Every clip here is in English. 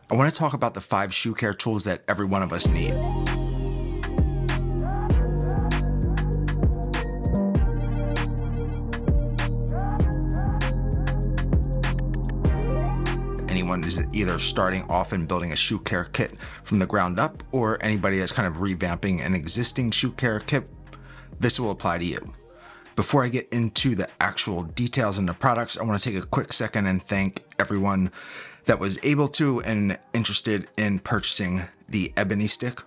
I want to talk about the 5 shoe care tools that every one of us need. Anyone is either starting off and building a shoe care kit from the ground up, or anybody that's kind of revamping an existing shoe care kit, this will apply to you. Before I get into the actual details and the products, I want to take a quick second and thank everyone that was able to and interested in purchasing the Ebony Stick.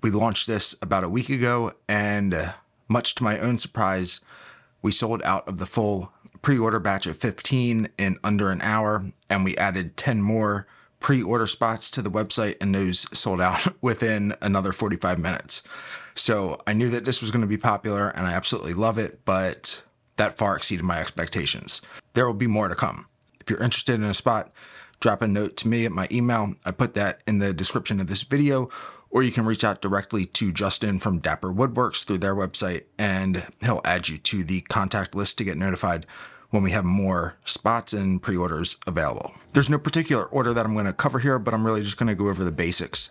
We launched this about a week ago, and much to my own surprise, we sold out of the full pre-order batch of 15 in under an hour, and we added 10 more pre-order spots to the website, and those sold out within another 45 minutes. So I knew that this was going to be popular, and I absolutely love it, but that far exceeded my expectations. There will be more to come. If you're interested in a spot, drop a note to me at my email. I put that in the description of this video, or you can reach out directly to Justin from Dapper Woodworks through their website, and he'll add you to the contact list to get notified when we have more spots and pre-orders available. There's no particular order that I'm going to cover here, but I'm really just going to go over the basics.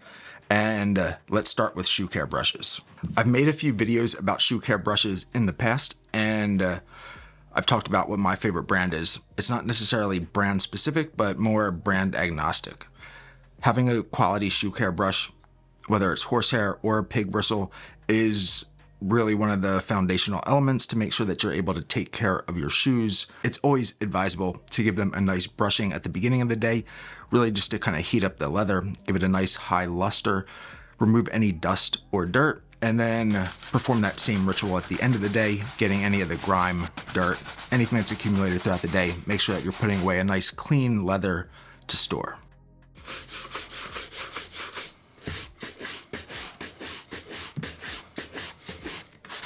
And let's start with shoe care brushes. I've made a few videos about shoe care brushes in the past, and I've talked about what my favorite brand is. It's not necessarily brand specific, but more brand agnostic. Having a quality shoe care brush, whether it's horsehair or pig bristle, is really one of the foundational elements to make sure that you're able to take care of your shoes. It's always advisable to give them a nice brushing at the beginning of the day, really just to kind of heat up the leather, give it a nice high luster, remove any dust or dirt, and then perform that same ritual at the end of the day, getting any of the grime, dirt, anything that's accumulated throughout the day. Make sure that you're putting away a nice clean leather to store.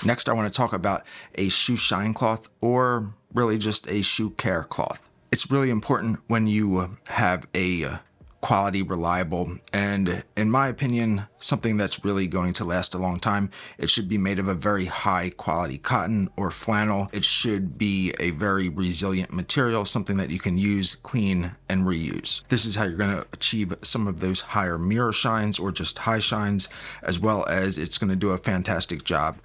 Next, I want to talk about a shoe shine cloth, or really just a shoe care cloth. It's really important when you have a quality, reliable, and in my opinion, something that's really going to last a long time. It should be made of a very high quality cotton or flannel. It should be a very resilient material, something that you can use, clean, and reuse. This is how you're going to achieve some of those higher mirror shines or just high shines, as well as it's going to do a fantastic job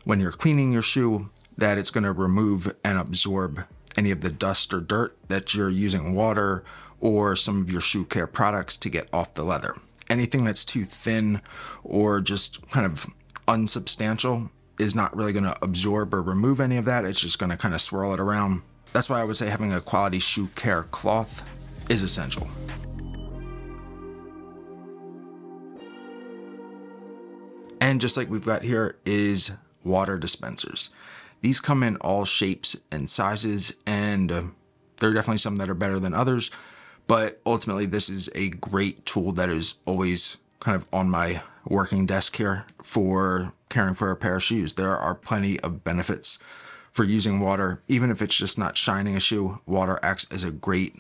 when you're cleaning your shoe, that it's going to remove and absorb any of the dust or dirt that you're using water or some of your shoe care products to get off the leather. Anything that's too thin or just kind of unsubstantial is not really going to absorb or remove any of that. It's just going to kind of swirl it around. That's why I would say having a quality shoe care cloth is essential. And just like we've got here is water dispensers. These come in all shapes and sizes, and there are definitely some that are better than others. But ultimately, this is a great tool that is always kind of on my working desk here for caring for a pair of shoes. There are plenty of benefits for using water. Even if it's just not shining a shoe, water acts as a great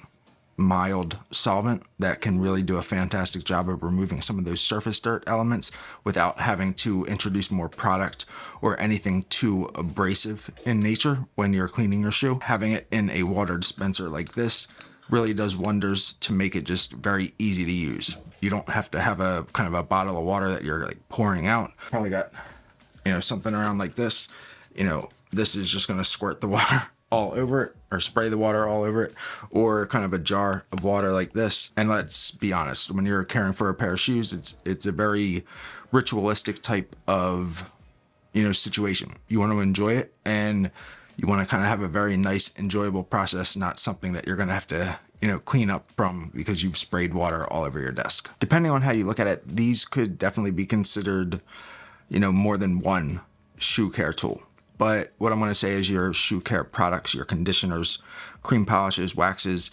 mild solvent that can really do a fantastic job of removing some of those surface dirt elements without having to introduce more product or anything too abrasive in nature when you're cleaning your shoe. Having it in a water dispenser like this really does wonders to make it just very easy to use. You don't have to have a kind of a bottle of water that you're like pouring out. Probably got, something around like this. This is just going to squirt the water all over it, or spray the water all over it, or kind of a jar of water like this. And let's be honest, when you're caring for a pair of shoes, it's a very ritualistic type of situation. You want to enjoy it, and you want to kind of have a very nice, enjoyable process, not something that you're going to have to clean up from because you've sprayed water all over your desk. Depending on how you look at it, these could definitely be considered more than one shoe care tool. But what I'm going to say is your shoe care products, your conditioners, cream polishes, waxes,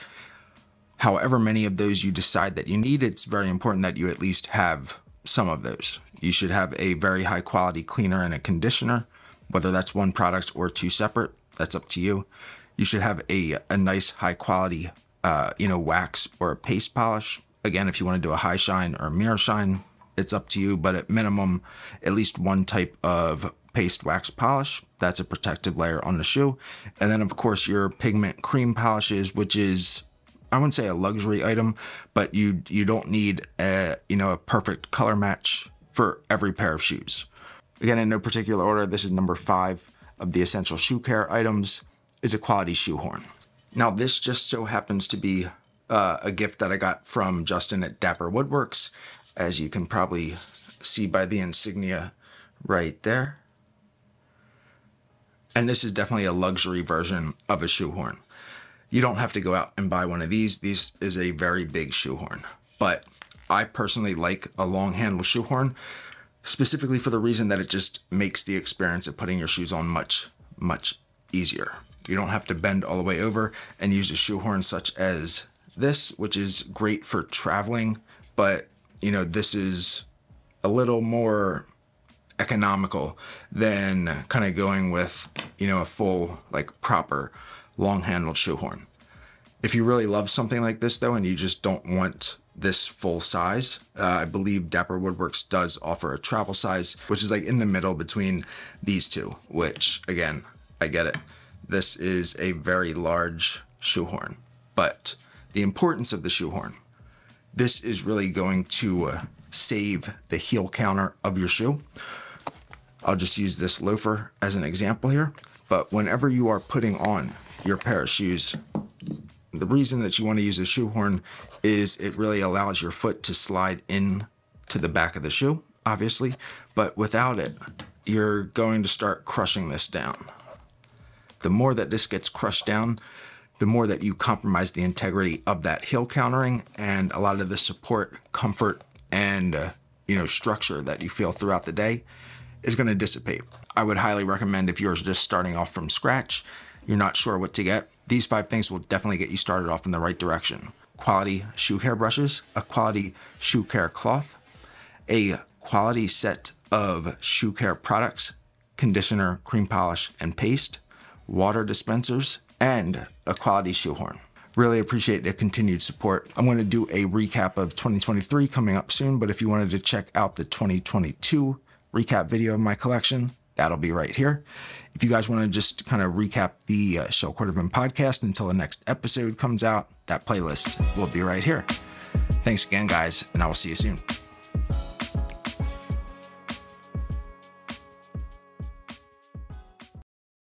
however many of those you decide that you need, it's very important that you at least have some of those. You should have a very high quality cleaner and a conditioner, whether that's one product or two separate, that's up to you. You should have a nice high quality, wax or a paste polish. Again, if you want to do a high shine or a mirror shine, it's up to you, but at minimum, at least one type of paste wax polish. That's a protective layer on the shoe. And then of course your pigment cream polishes, which is I wouldn't say a luxury item, but you don't need a perfect color match for every pair of shoes. Again, in no particular order, this is number 5 of the essential shoe care items, is a quality shoehorn. Now this just so happens to be a gift that I got from Justin at Dapper Woodworks, as you can probably see by the insignia right there. And this is definitely a luxury version of a shoehorn. You don't have to go out and buy one of these. This is a very big shoehorn, but I personally like a long handle shoehorn, specifically for the reason that it just makes the experience of putting your shoes on much, much easier. You don't have to bend all the way over and use a shoehorn such as this, which is great for traveling, but this is a little more economical than kind of going with, a full, like, proper long-handled shoehorn. If you really love something like this though, and you just don't want this full size, I believe Dapper Woodworks does offer a travel size, which is like in the middle between these two, which again, I get it. This is a very large shoehorn, but the importance of the shoehorn, this is really going to save the heel counter of your shoe. I'll just use this loafer as an example here, but whenever you are putting on your pair of shoes, the reason that you want to use a shoehorn is it really allows your foot to slide in to the back of the shoe, obviously, but without it, you're going to start crushing this down. The more that this gets crushed down, the more that you compromise the integrity of that heel countering, and a lot of the support, comfort, and structure that you feel throughout the day is going to dissipate. I would highly recommend, if you're just starting off from scratch, you're not sure what to get, these 5 things will definitely get you started off in the right direction. Quality shoe care brushes, a quality shoe care cloth, a quality set of shoe care products, conditioner, cream polish, and paste, water dispensers, and a quality shoehorn. Really appreciate the continued support. I'm going to do a recap of 2023 coming up soon, but if you wanted to check out the 2022 recap video of my collection, that'll be right here. If you guys want to just kind of recap the Shell Cordovan podcast until the next episode comes out, that playlist will be right here. Thanks again, guys, and I will see you soon.